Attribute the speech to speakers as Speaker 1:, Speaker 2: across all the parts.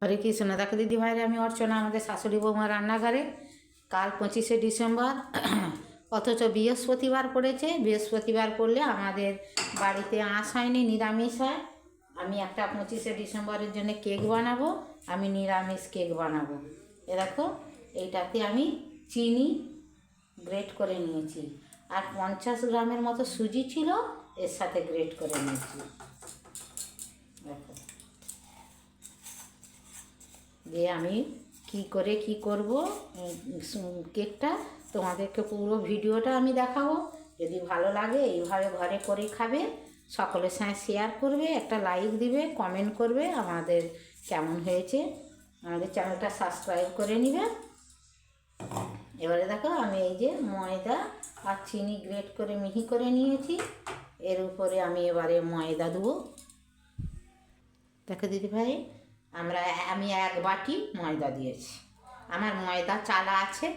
Speaker 1: হরে কৃষ্ণ। দেখো দিদি ভাইরা, আমি অর্চনা, আমাদের শাশুড়ি বৌমা রান্নাঘরে। কাল 25শে ডিসেম্বর, অথচ বৃহস্পতিবার পড়েছে। বৃহস্পতিবার পড়লে আমাদের বাড়িতে আঁশ হয়নি, নিরামিষ হয়। আমি একটা 25শে ডিসেম্বরের জন্য কেক বানাবো। আমি নিরামিষ কেক বানাবো। এ দেখো, এইটাতে আমি চিনি গ্রেট করে নিয়েছি, আর 50 গ্রামের মতো সুজি ছিল, এর সাথে গ্রেট করে নিয়েছি। দেখো, দিয়ে আমি কি করে কি করব কেকটা, তোমাদেরকে পুরো ভিডিওটা আমি দেখাবো। যদি ভালো লাগে এইভাবে ঘরে করে খাবে, সকলের সঙ্গে শেয়ার করবে, একটা লাইক দিবে, কমেন্ট করবে, আমাদের কেমন হয়েছে আমাদের চ্যানেলটা সাবস্ক্রাইব করে নিবে। এবারে দেখো, আমি এই যে ময়দা আর চিনি গ্রেট করে মিহি করে নিয়েছি, এর উপরে আমি এবারে ময়দা দেবো। দেখো দিদিভাই, আমি 1 বাটি ময়দা দিয়েছি। আমার ময়দা চালা আছে,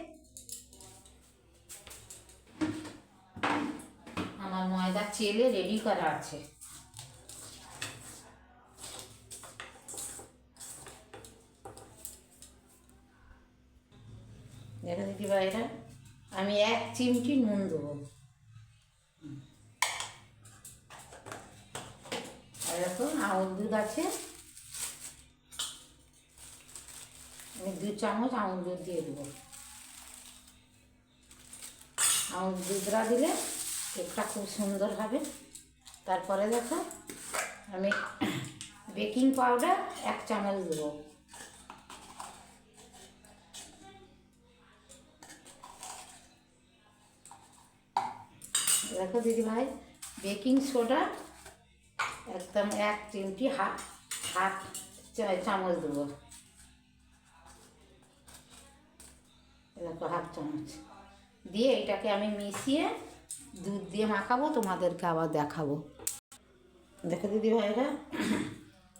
Speaker 1: আমার ময়দা চেলে রেডি করা আছে। দেখো দিদিভাইরা, আমি 1 চিমটি নুন দেবো। আর দেখো, আউল দুধ আছে, আমি 2 চামচ আউল দুধ দিয়ে দেবো। আউল দুধটা দিলে কেকটা খুব সুন্দর হবে। তারপরে দেখো, আমি বেকিং পাউডার 1 চামচ দেবো। দেখো দিদিভাই, বেকিং সোডা একদম 1 চিমটি হাফ চামচ দেবো। দেখো, হাফ চামচ দিয়ে এটাকে আমি মিশিয়ে দুধ দিয়ে মাখাবো, তোমাদেরকে আবার দেখাবো। দেখো দিদিভাইরা,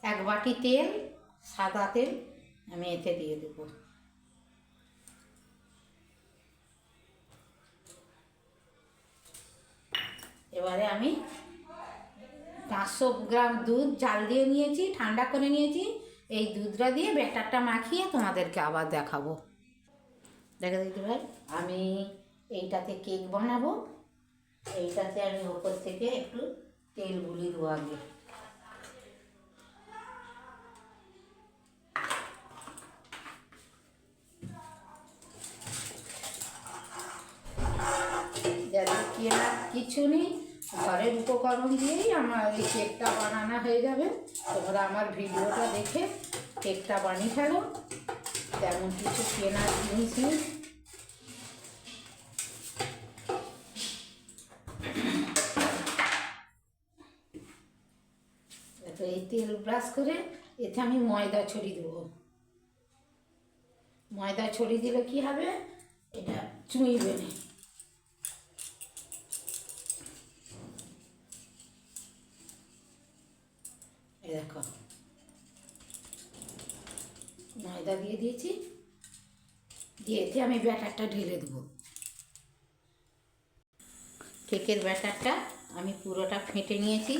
Speaker 1: 1 বাটি তেল, সাদা তেল আমি এতে দিয়ে দেবো। এবারে আমি 500 গ্রাম দুধ জাল দিয়ে নিয়েছি, ঠান্ডা করে নিয়েছি। এই দুধটা দিয়ে ব্যাটারটা মাখিয়ে তোমাদেরকে আবার দেখাবো। দেখো দিদিভাই, আমি এইটাতে কেক বানাবো। এইটাতে আমি ওপর থেকে একটু তেল গুলি দেবো আগে। যাদের কেনার কিছু নেই, ঘরের উপকরণ দিয়েই আমার এই কেকটা বানানো হয়ে যাবে। তোমরা আমার ভিডিওটা দেখে কেকটা বানিয়ে ফেলো, তেমন কিছু কেনার জিনিস নেই। দেখো, এই তেল ব্রাশ করে এতে আমি ময়দা ছড়িয়ে দেবো। ময়দা ছড়িয়ে দিলে কি হবে, এটা চুইবে না। এই দেখো, ময়দা দিয়ে দিয়েছি, দিয়ে এতে আমি ব্যাটারটা ঢেলে দেবো। কেকের ব্যাটারটা আমি পুরোটা ফেটে নিয়েছি।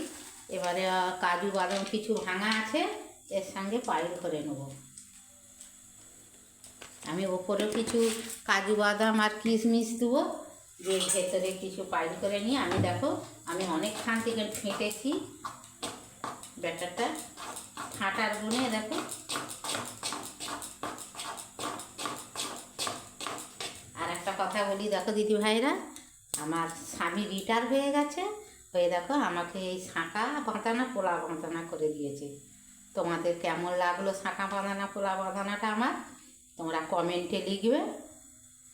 Speaker 1: এবারে কাজু বাদাম কিছু ভাঙা আছে, এর সঙ্গে পাইল করে নেব। আমি ওপরে কিছু কাজু বাদাম আর কিশমিশ দেবো, দিয়ে ভেতরে কিছু পাইল করে নিয়ে আমি দেখো, আমি অনেকক্ষণ থেকে ফেটেছি ব্যাটারটা, ফাটার গুণে দেখো। আর একটা কথা বলি, দেখো দিদি ভাইরা, আমার স্বামী রিটায়ার হয়ে গেছে, হয়ে দেখো আমাকে এই শাঁখা বাঁধানা পোলা বাঁধানা করে দিয়েছে। তোমাদের কেমন লাগলো শাঁখা বাঁধানা পোলা বাঁধানাটা আমার, তোমরা কমেন্টে লিখবে,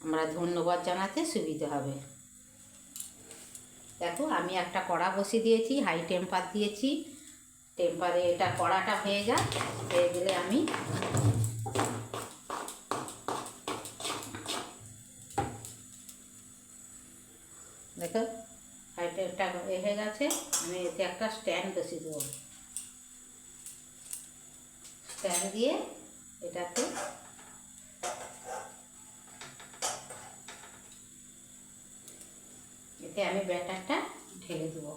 Speaker 1: আমরা ধন্যবাদ জানাতে সুবিধা হবে। দেখো, আমি একটা কড়া বসিয়ে দিয়েছি, হাই টেম্পার দিয়েছি। টেম্পারে এটা কড়াটা হয়ে যায়, হয়ে গেলে আমি দেখো হাইটেরটা হয়ে গেছে, আমি এতে একটা স্ট্যান্ড বসিয়ে দেবো। স্ট্যান্ড দিয়ে এটাতে এতে আমি ব্যাটারটা ঢেলে দেবো।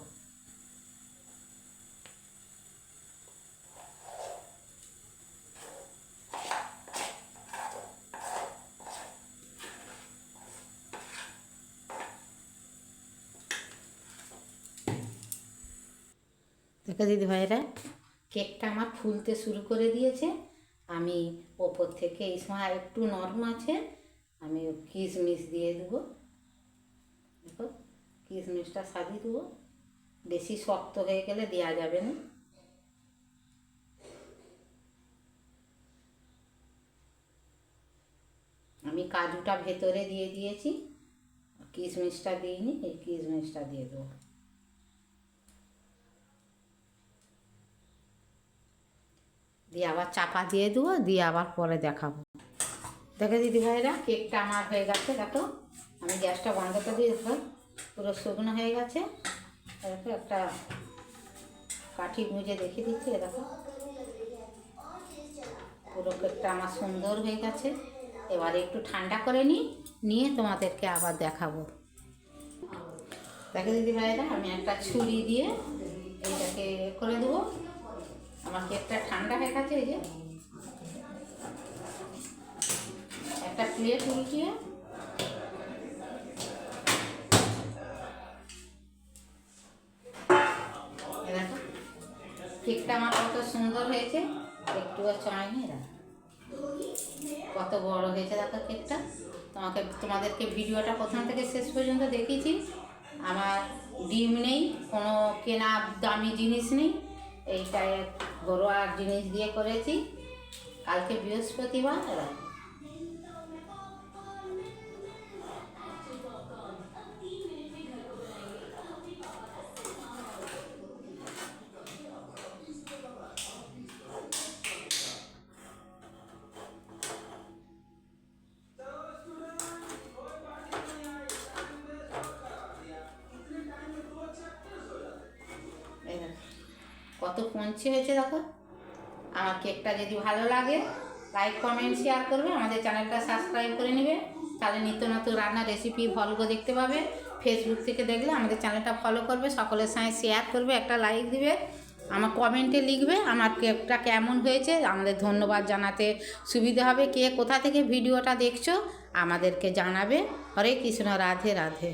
Speaker 1: দেখো দিদিভাইরা, কেকটা আমার ফুলতে শুরু করে দিয়েছে। আমি ওপর থেকে এই সময় একটু নরম আছে, আমি কিশমিশ দিয়ে দেবো। দেখো কিশমিশটা সাজিয়ে দেবো, বেশি শক্ত হয়ে গেলে দেওয়া যাবে না। আমি কাজুটা ভেতরে দিয়ে দিয়েছি, কিশমিশটা দিইনি, এই কিশমিশটা দিয়ে দেবো। দিয়ে আবার চাপা দিয়ে দেবো, দিয়ে আবার পরে দেখাবো। দেখো দিদিভাইরা, কেকটা আমার হয়ে গেছে। দেখো আমি গ্যাসটা বন্ধ করে দিয়ে, দেখো পুরো শুকনো হয়ে গেছে। দেখো একটা কাঠি গুঁজে দেখিয়ে দিচ্ছি, দেখো পুরো কেকটা আমার সুন্দর হয়ে গেছে। এবারে একটু ঠান্ডা করে নিয়ে তোমাদেরকে আবার দেখাবো। দেখো দিদিভাইরা, আমি একটা ছুরি দিয়ে এইটাকে করে দেবো। আমার কেকটা ঠান্ডা হয়ে গেছে। এই যে একটা প্লেট উল্টিয়ে দেখো কেকটা আমার কত সুন্দর হয়েছে, একটুও চায়নি। কত বড় হয়েছে দেখো কেকটা। তোমাদেরকে ভিডিওটা প্রথম থেকে শেষ পর্যন্ত দেখিয়েছি। আমার ডিম নেই, কোনো কেনা দামি জিনিস নেই, এইটাই ঘরোয়া জিনিস দিয়ে করেছি। কালকে বৃহস্পতিবার, কত পঞ্চি হয়েছে দেখো। আমার কেকটা যদি ভালো লাগে, লাইক কমেন্ট শেয়ার করবে, আমাদের চ্যানেলটা সাবস্ক্রাইব করে নেবে, তাহলে নিত্য নতুন রান্নার রেসিপি ভলগো দেখতে পাবে। ফেসবুক থেকে দেখলে আমাদের চ্যানেলটা ফলো করবে, সকলের সঙ্গে শেয়ার করবে, একটা লাইক দিবে, আমার কমেন্টে লিখবে আমার কেকটা কেমন হয়েছে। আমাদের ধন্যবাদ জানাতে সুবিধা হবে। কে কোথা থেকে ভিডিওটা দেখছো আমাদেরকে জানাবে। হরে কৃষ্ণ, রাধে রাধে।